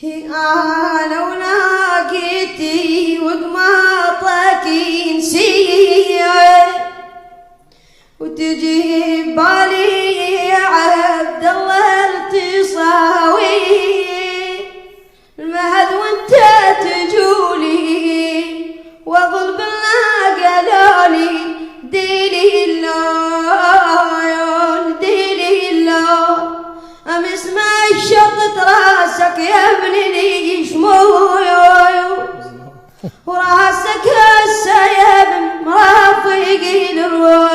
أنا ولاقيتي وقماطك ينسيع وتجي بالي يا عبد الله التصاوي المهد وانت تجولي واظل بالله قالولي ديلي الله ديلي الله امس ما شطت راسك يا ابني شمويو وراسك هسه يا ابن مرافق الروح